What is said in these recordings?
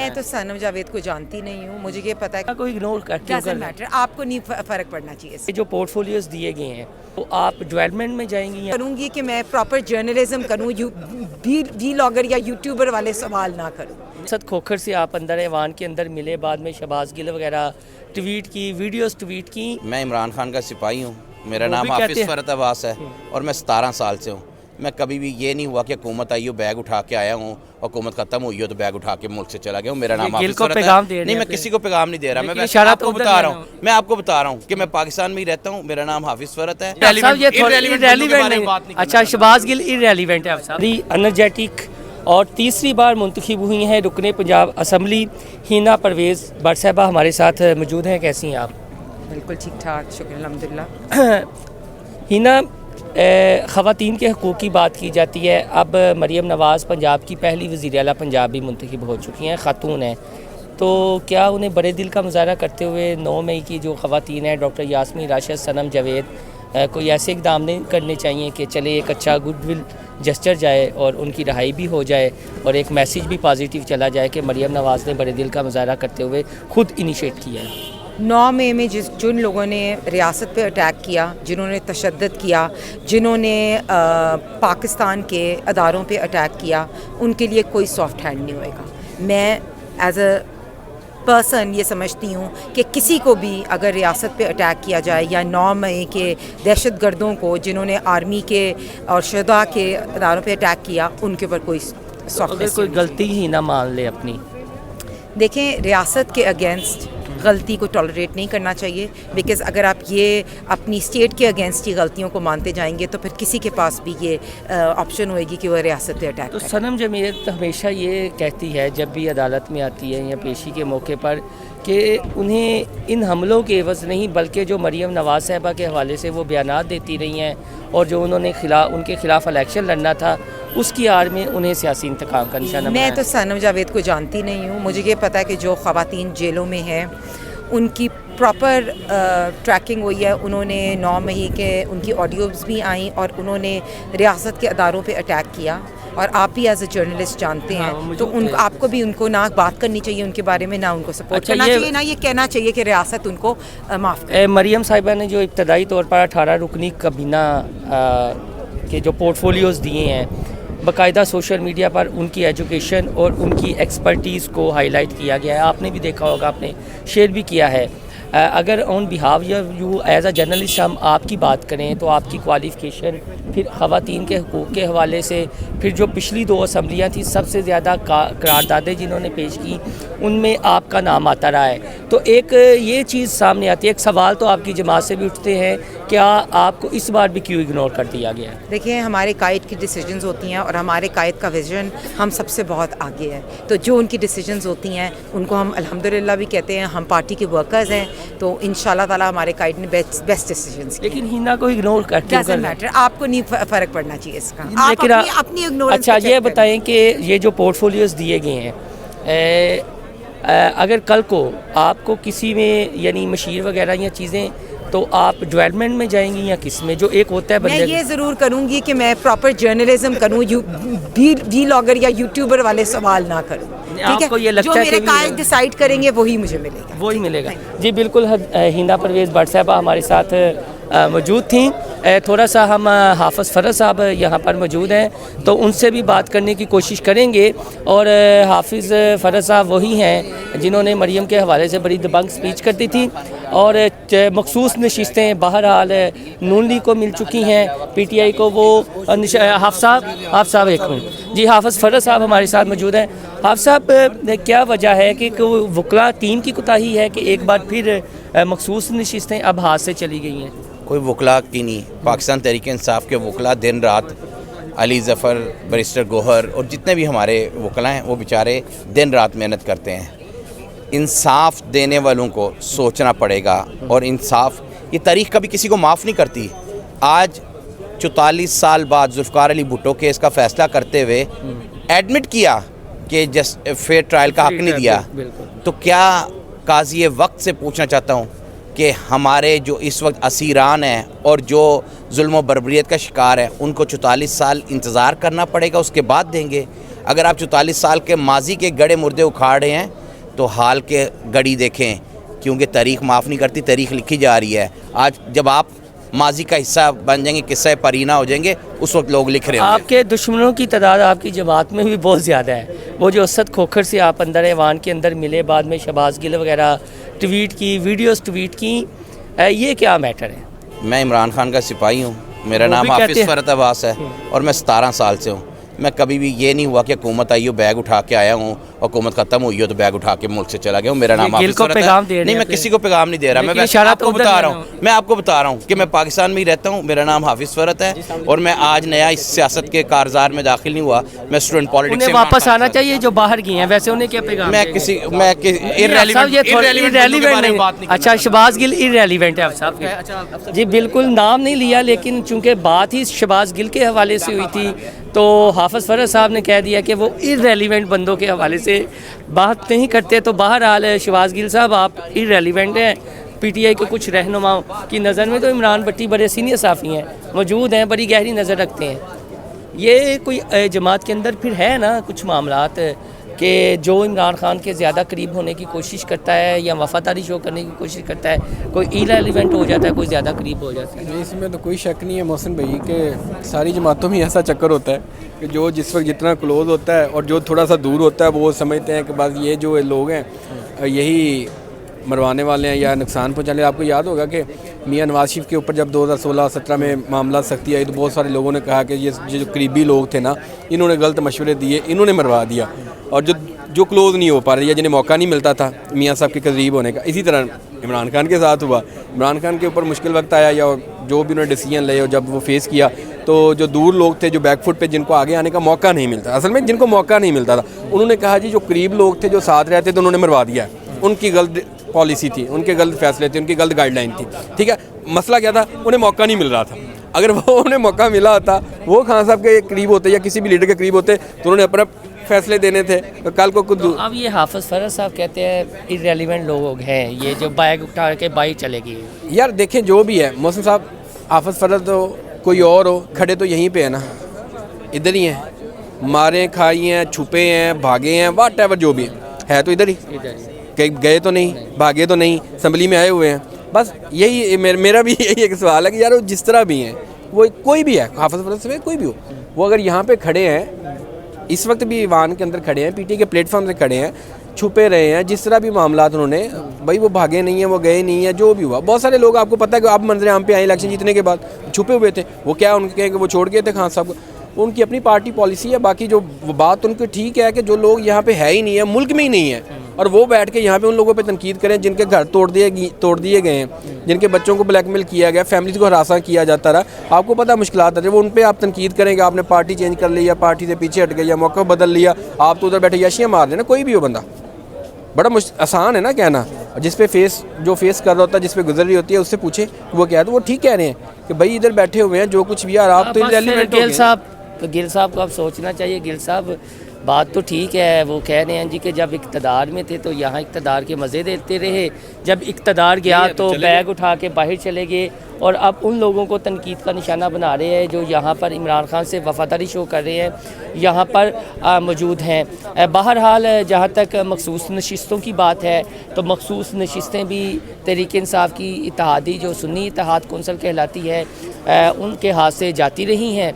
میں تو سنم جاوید کو جانتی نہیں ہوں، مجھے یہ پتا ہے کوئی اگنور کرتے ڈزنٹ میٹر، آپ کو نہیں فرق پڑنا چاہیے اس سے۔ جو پورٹ فولیوز دیے گئے ہیں تو آپ ڈیولپمنٹ میں جائیں گی یا کروں گی کہ میں پراپر جرنلزم کروں، وی لاگر یا یوٹیوبر والے سوال نہ کروں۔ مقصد کھوکھر سے آپ اندر ایوان کے اندر ملے، بعد میں شہباز گل وغیرہ ٹویٹ کی، ویڈیوز ٹویٹ کی۔ میں عمران خان کا سپاہی ہوں، میرا وہ نام بھی کہتے حافظ ہیں فرت عباس ہے اور میں 17 سال سے ہوں۔ میں کبھی بھی یہ نہیں ہوا کہ حکومت آئی ہو بیگ اٹھا کے آیا ہوں، حکومت ختم ہوئی ہو تو بیگ اٹھا کے ملک سے چلا گیا ہوں۔ میرا نام حافظ فرت ہے۔ نہیں، میں کسی کو پیغام نہیں دے رہا، میں آپ کو بتا رہا ہوں، کہ میں پاکستان میں ہی رہتا ہوں۔ میرا نام حافظ فرت ہے۔ اچھا، شہباز گل irrelevant ہے صاحب، انرجیٹک اور تیسری بار منتخب ہوئی ہیں رکن Punjab assembly Hina Pervez but صاحبہ ہمارے ساتھ موجود ہیں۔ کیسی ہیں آپ؟ بالکل ٹھیک ٹھاک، شکر الحمدللہ۔ ہینا، خواتین کے حقوق کی بات کی جاتی ہے، اب مریم نواز پنجاب کی پہلی وزیر اعلیٰ پنجاب بھی منتخب ہو چکی ہیں، خاتون ہیں، تو کیا انہیں بڑے دل کا مظاہرہ کرتے ہوئے 9 مئی کی جو خواتین ہیں ڈاکٹر یاسمین راشد، سنم جاوید، کوئی ایسے اقدام نہیں کرنے چاہیے کہ چلے ایک اچھا گڈ ول جسچر جائے اور ان کی رہائی بھی ہو جائے اور ایک میسیج بھی پازیٹیو چلا جائے کہ مریم نواز نے بڑے دل کا مظاہرہ کرتے ہوئے خود انیشیٹ کیا ہے؟ 9 مئی میں جن لوگوں نے ریاست پہ اٹیک کیا، جنہوں نے تشدد کیا، جنہوں نے پاکستان کے اداروں پہ اٹیک کیا، ان کے لیے کوئی سافٹ ہینڈ نہیں ہوئے گا۔ میں ایز اے پرسن یہ سمجھتی ہوں کہ کسی کو بھی اگر ریاست پہ اٹیک کیا جائے یا 9 مئی کے دہشت گردوں کو جنہوں نے آرمی کے اور شہداء کے اداروں پہ اٹیک کیا، ان کے اوپر کوئی سافٹ اگر کوئی غلطی ہی نہ مان لے اپنی، دیکھیں، ریاست کے اگینسٹ غلطی کو ٹالریٹ نہیں کرنا چاہیے، بیکاز اگر آپ یہ اپنی اسٹیٹ کے اگینسٹ ہی غلطیوں کو مانتے جائیں گے تو پھر کسی کے پاس بھی یہ آپشن ہوئے گی کہ وہ ریاست پہ اٹیک تو کرے۔ سنم جاوید ہمیشہ یہ کہتی ہے جب بھی عدالت میں آتی ہے یا پیشی کے موقع پر کہ انہیں ان حملوں کے عوض نہیں بلکہ جو مریم نواز صاحبہ کے حوالے سے وہ بیانات دیتی رہی ہیں اور جو انہوں نے ان کے خلاف الیکشن لڑنا تھا، اس کی آڑ میں انہیں سیاسی انتقام کا نشانہ بنایا۔ میں تو سنم جاوید کو جانتی نہیں ہوں، مجھے یہ پتہ ہے کہ جو خواتین جیلوں میں ہیں ان کی پراپر ٹریکنگ ہوئی ہے۔ انہوں نے 9 مئی کے ان کی آڈیوز بھی آئیں اور انہوں نے ریاست کے اداروں پہ اٹیک کیا، اور آپ بھی ایز اے جرنلسٹ جانتے ہیں، تو آپ کو بھی ان کو نہ بات کرنی چاہیے ان کے بارے میں، نہ ان کو سپورٹ کرنا چاہیے، نہ یہ کہنا چاہیے کہ ریاست ان کو معاف کرے۔ مریم صاحبہ نے جو ابتدائی طور پر 18 رکنی کابینہ کے جو پورٹ فولیوز دیے ہیں، باقاعدہ سوشل میڈیا پر ان کی ایجوکیشن اور ان کی ایکسپرٹیز کو ہائی لائٹ کیا گیا ہے۔ آپ نے بھی دیکھا ہوگا، آپ نے شیئر بھی کیا ہے۔ اگر on behalf you as a journalist ہم آپ کی بات کریں تو آپ کی کوالیفیکیشن، پھر خواتین کے حقوق کے حوالے سے، پھر جو پچھلی 2 اسمبلیاں تھیں سب سے زیادہ قراردادیں جنہوں نے پیش کی ان میں آپ کا نام آتا رہا ہے، تو ایک یہ چیز سامنے آتی ہے، ایک سوال تو آپ کی جماعت سے بھی اٹھتے ہیں، کیا آپ کو اس بار بھی کیوں اگنور کر دیا گیا ہے؟ دیکھیں، ہمارے قائد کی ڈیسیجنز ہوتی ہیں اور ہمارے قائد کا ویژن ہم سب سے بہت آگے ہے، تو جو ان کی ڈیسیجنز ہوتی ہیں ان کو ہم الحمدللہ بھی کہتے ہیں، ہم پارٹی کے ورکرز ہیں، تو انشاءاللہ تعالی ہمارے قائد نے بیسٹ ڈیسیجنز کیے۔ لیکن ہینا کو اگنور کرتے ہیں، ڈزنٹ میٹر، آپ کو نہیں فرق پڑنا چاہیے اس کا، آپ اپنی اگنورنس۔ اچھا، یہ بتائیں کہ یہ جو پورٹ فولیوز دیے گئے ہیں، اگر کل کو آپ کو کسی میں یعنی مشیر وغیرہ یا چیزیں، تو آپ ڈیولپمنٹ میں جائیں گی یا کس میں؟ جو ایک ہوتا ہے میں بندے، یہ ضرور کروں گی کہ میں پراپر جرنلزم کروں، وی لاگر یا یوٹیوبر والے سوال نہ کروں، ٹھیک ہے؟ جو میرے قائد ڈیسائیڈ کریں گے وہی مجھے ملے گا، وہی ملے گا۔ جی بالکل، ہینا پرویز بٹ صاحبہ ہمارے ساتھ موجود تھیں۔ تھوڑا سا ہم حافظ فرت صاحب یہاں پر موجود ہیں تو ان سے بھی بات کرنے کی کوشش کریں گے، اور حافظ فرت صاحب وہی ہیں جنہوں نے مریم کے حوالے سے بڑی دبنگ سپیچ کرتی تھی، اور مخصوص نشستیں بہرحال نون لیگ کو مل چکی ہیں، پی ٹی آئی کو۔ وہ حافظ صاحب ایک منٹ، جی حافظ فرت صاحب ہمارے ساتھ موجود ہیں۔ حافظ صاحب، کیا وجہ ہے کہ وکلاء ٹیم کی کوتاہی ہے کہ ایک بار پھر مخصوص نشستیں اب ہاتھ سے چلی گئی ہیں؟ کوئی وکلاء کی نہیں، پاکستان تحریک انصاف کے وکلاء دن رات، علی ظفر، بیرسٹر گوہر اور جتنے بھی ہمارے وکلاء ہیں وہ بیچارے دن رات محنت کرتے ہیں۔ انصاف دینے والوں کو سوچنا پڑے گا، اور انصاف، یہ تاریخ کبھی کسی کو معاف نہیں کرتی۔ آج 44 سال بعد ذوالفقار علی بھٹو کیس کا فیصلہ کرتے ہوئے ایڈمٹ کیا کہ فیئر ٹرائل کا حق نہیں دیا، تو کیا قاضی وقت سے پوچھنا چاہتا ہوں کہ ہمارے جو اس وقت اسیران ہیں اور جو ظلم و بربریت کا شکار ہیں ان کو 44 سال انتظار کرنا پڑے گا، اس کے بعد دیں گے؟ اگر آپ 44 سال کے ماضی کے گڑے مردے اکھاڑ رہے ہیں تو حال کے گڑی دیکھیں، کیونکہ تاریخ معاف نہیں کرتی، تاریخ لکھی جا رہی ہے. آج جب آپ ماضی کا حصہ بن جائیں گے، قصہ پرینہ ہو جائیں گے، اس وقت لوگ لکھ رہے ہیں. آپ کے دشمنوں کی تعداد آپ کی جماعت میں بھی بہت زیادہ ہے. وہ جو اسد کھوکھر سے آپ اندر ایوان کے اندر ملے، بعد میں شہباز گل وغیرہ ٹویٹ کی، ویڈیوز ٹویٹ کی، یہ کیا میٹر ہے؟ میں عمران خان کا سپاہی ہوں، میرا وہ نام بھی کہتے حافظ ہیں فرحت عباس ہے اور میں 17 سال سے ہوں. میں کبھی بھی یہ نہیں ہوا کہ حکومت آئی ہو بیگ اٹھا کے آیا ہوں، حکومت ختم ہوئی ہو تو بیگ اٹھا کے ملک سے چلا گیا ہوں. میرا نام حافظ فرحت ہے. نہیں، میں کسی کو پیغام نہیں دے رہا، میں ویسے آپ کو بتا رہا ہوں، میں آپ کو بتا رہا ہوں کہ میں پاکستان میں ہی رہتا ہوں. میرا نام حافظ فرحت ہے اور میں آج نیا اس سیاست کے کارزار میں داخل نہیں ہوا. میں اسٹوڈنٹ پالیٹکس انہیں سے واپس آنا چاہیے جو باہر گئے ہیں، ویسے انہیں کیا پیغام؟ میں اچھا، شہباز گل ارریلیونٹ ہے صاحب جی، بالکل نام نہیں لیا، لیکن چونکہ بات ہی شہباز گل کے حوالے سے ہوئی تھی تو حافظ فرحت صاحب نے کہہ دیا کہ وہ ارریلیونٹ بندوں کے حوالے سے بات نہیں کرتے. تو بہرحال شہباز گل صاحب آپ ارریلیونٹ ہیں. پی ٹی آئی کے کچھ رہنماؤں کی نظر میں تو عمران بھٹی بڑے سینئر صحافی ہیں، موجود ہیں، بڑی گہری نظر رکھتے ہیں. یہ کوئی جماعت کے اندر پھر ہے نا کچھ معاملات کہ جو عمران خان کے زیادہ قریب ہونے کی کوشش کرتا ہے یا وفاداری شو کرنے کی کوشش کرتا ہے، کوئی ایرریلیونٹ ہو جاتا ہے، کوئی زیادہ قریب ہو جاتا ہے. اس میں تو کوئی شک نہیں ہے محسن بھائی کہ ساری جماعتوں میں ایسا چکر ہوتا ہے کہ جو جس وقت جتنا کلوز ہوتا ہے اور جو تھوڑا سا دور ہوتا ہے وہ سمجھتے ہیں کہ بس یہ جو لوگ ہیں یہی مروانے والے ہیں یا نقصان پہنچانے. آپ کو یاد ہوگا کہ میاں نواز شریف کے اوپر جب 2016-17 میں معاملہ سختی آئی تو بہت سارے لوگوں نے کہا کہ یہ جو قریبی لوگ تھے نا، انہوں نے غلط مشورے دیے، انہوں نے مروا دیا. اور جو کلوز نہیں ہو پا رہے یا جنہیں موقع نہیں ملتا تھا میاں صاحب کے قریب ہونے کا، اسی طرح عمران خان کے ساتھ ہوا. عمران خان کے اوپر مشکل وقت آیا یا جو بھی انہوں نے ڈیسیجن لے اور جب وہ فیس کیا تو جو دور لوگ تھے، جو بیک فٹ پہ جن کو آگے آنے کا موقع نہیں ملتا، اصل میں جن کو موقع نہیں ملتا تھا، انہوں نے کہا جی جو قریب لوگ تھے جو ساتھ رہتے تھے انہوں نے مروا دیا. ان کی غلط پالیسی تھی، ان کے غلط فیصلے تھے، ان کی غلط گائیڈ لائن تھی. ٹھیک ہے، مسئلہ کیا تھا؟ انہیں موقع نہیں مل رہا تھا. اگر وہ انہیں موقع ملا ہوتا، وہ خان صاحب کے قریب ہوتے یا کسی بھی لیڈر کے قریب ہوتے تو انہوں نے اپنا فیصلے دینے تھے. کل کو خود اب یہ حافظ فرحت صاحب کہتے ہیں ارریلیونٹ لوگ ہیں یہ جو بیگ اٹھا کے بائی چلے گی. یار دیکھیں جو بھی ہے محسن صاحب، حافظ فرحت ہو کوئی اور ہو، کھڑے تو یہیں پہ ہے نا، ادھر ہی ہیں، مارے کھائی ہیں، چھپے ہیں، بھاگے ہیں، واٹ ایور جو بھی ہے تو ادھر ہی، کہیں گئے تو نہیں، بھاگے تو نہیں، اسمبلی میں آئے ہوئے ہیں. بس یہی میرا بھی یہی ایک سوال ہے کہ یار وہ جس طرح بھی ہیں، وہ کوئی بھی ہے، حافظ فرحت سے کوئی بھی ہو، وہ اگر یہاں پہ کھڑے ہیں، اس وقت بھی ایوان کے اندر کھڑے ہیں، پی ٹی کے پلیٹ فارم سے کھڑے ہیں، چھپے رہے ہیں، جس طرح بھی معاملات انہوں نے، بھائی وہ بھاگے نہیں ہیں، وہ گئے نہیں ہیں، جو بھی ہوا. بہت سارے لوگ آپ کو پتہ ہے کہ آپ منظر عام پہ آئے الیکشن جیتنے کے بعد چھپے ہوئے تھے. وہ کیا ان کے کہ وہ چھوڑ گئے تھے خان صاحب کو، ان کی اپنی پارٹی پالیسی ہے. باقی جو بات ان کی ٹھیک ہے کہ جو لوگ یہاں پہ ہے ہی نہیں ہے، ملک میں ہی نہیں ہے، اور وہ بیٹھ کے یہاں پہ ان لوگوں پہ تنقید کریں جن کے گھر توڑ دیے گئے ہیں، جن کے بچوں کو بلیک میل کیا گیا، فیملیز کو ہراساں کیا جاتا رہا. آپ کو پتہ مشکلات آتے ہیں، وہ ان پہ آپ تنقید کریں کہ آپ نے پارٹی چینج کر لی یا پارٹی سے پیچھے ہٹ گئے یا موقع بدل لیا، آپ تو ادھر بیٹھے یشیاں مار دینا. کوئی بھی ہو بندہ، بڑا آسان ہے نا کہنا. جس پہ جو فیس کر رہا ہوتا ہے، جس پہ گزر رہی ہوتی ہے، اس سے پوچھے وہ کیا ہے. تو وہ ٹھیک کہہ رہے ہیں کہ بھائی ادھر بیٹھے ہوئے ہیں جو کچھ بھی، یار آپ تو ریلیونٹ ہو گئے. گل صاحب کو اب سوچنا چاہیے. گل صاحب بات تو ٹھیک ہے، وہ کہہ رہے ہیں جی کہ جب اقتدار میں تھے تو یہاں اقتدار کے مزے دیتے رہے، جب اقتدار گیا تو بیگ اٹھا کے باہر چلے گئے، اور اب ان لوگوں کو تنقید کا نشانہ بنا رہے ہیں جو یہاں پر عمران خان سے وفاداری شو کر رہے ہیں، یہاں پر موجود ہیں. بہرحال جہاں تک مخصوص نشستوں کی بات ہے تو مخصوص نشستیں بھی تحریک انصاف کی اتحادی جو سنی اتحاد کونسل کہلاتی ہے ان کے ہاتھ سے جاتی رہی ہیں.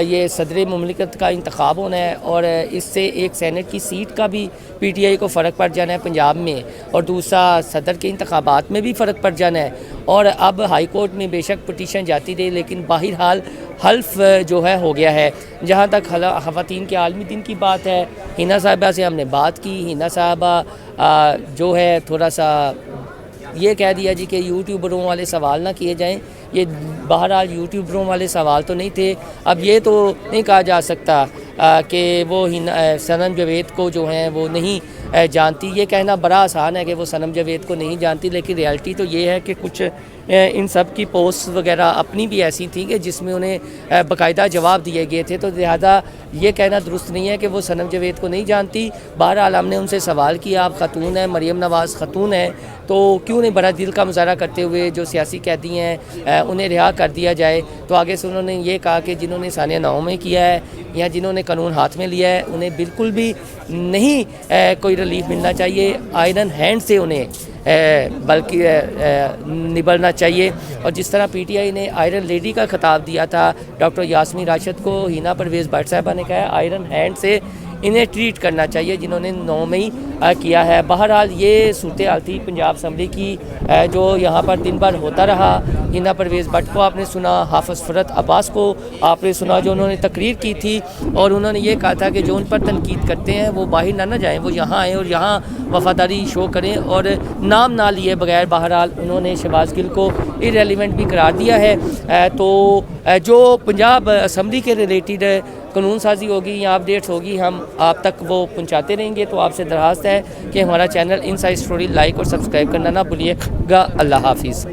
یہ صدر مملکت کا انتخاب ہونا ہے اور اس سے ایک سینٹ کی سیٹ کا بھی پی ٹی آئی کو فرق پڑ جانا ہے پنجاب میں، اور دوسرا صدر کے انتخابات میں بھی فرق پڑ جانا ہے. اور اب ہائی کورٹ میں بے شک پٹیشن جاتی رہی، لیکن بہرحال حلف جو ہے ہو گیا ہے. جہاں تک خواتین کے عالمی دن کی بات ہے، حنا صاحبہ سے ہم نے بات کی. حنا صاحبہ جو ہے تھوڑا سا یہ کہہ دیا جی کہ یوٹیوبروں والے سوال نہ کیے جائیں. یہ بہرحال یوٹیوبروں والے سوال تو نہیں تھے. اب یہ تو نہیں کہا جا سکتا کہ وہ سنم جاوید کو جو ہیں وہ نہیں جانتی. یہ کہنا بڑا آسان ہے کہ وہ صنم جاوید کو نہیں جانتی, لیکن ریالٹی تو یہ ہے کہ کچھ ان سب کی پوسٹ وغیرہ اپنی بھی ایسی تھیں کہ جس میں انہیں باقاعدہ جواب دیے گئے تھے, تو لہٰذا یہ کہنا درست نہیں ہے کہ وہ صنم جاوید کو نہیں جانتی. بہرحال ہم نے ان سے سوال کیا, آپ خاتون ہیں, مریم نواز خاتون ہیں, تو کیوں نہیں بڑا دل کا مظاہرہ کرتے ہوئے جو سیاسی قیدی ہیں انہیں رہا کر دیا جائے. تو آگے سے انہوں نے یہ کہا کہ جنہوں نے ثانیہ نو میں کیا ہے یا جنہوں نے قانون ہاتھ میں لیا ہے انہیں بالکل بھی نہیں کوئی ریلیف ملنا چاہیے, آئرن ہینڈ سے انہیں بلکہ نبھرنا چاہیے. اور جس طرح پی ٹی آئی نے آئرن لیڈی کا خطاب دیا تھا ڈاکٹر یاسمین راشد کو, ہینا پرویز بٹ صاحبہ نے کہا ہے آئرن ہینڈ سے انہیں ٹریٹ کرنا چاہیے جنہوں نے 9 مئی کیا ہے. بہرحال یہ صورتحال تھی پنجاب اسمبلی کی جو یہاں پر دن بھر ہوتا رہا. ہینا پرویز بٹ کو آپ نے سنا, حافظ فرحت عباس کو آپ نے سنا جو انہوں نے تقریر کی تھی, اور انہوں نے یہ کہا تھا کہ جو ان پر تنقید کرتے ہیں وہ باہر نہ جائیں, وہ یہاں آئیں اور یہاں وفاداری شو کریں اور نام نہ لیے بغیر. بہرحال انہوں نے شہباز گل کو ارریلیونٹ بھی قرار دیا ہے. تو جو پنجاب اسمبلی کے ریلیٹڈ قانون سازی ہوگی یا اپڈیٹس ہوگی ہم آپ تک وہ پہنچاتے رہیں گے. تو آپ سے درخواست ہے کہ ہمارا چینل ان سائڈ اسٹوری لائک اور سبسکرائب کرنا نہ بھولیے گا. اللہ حافظ.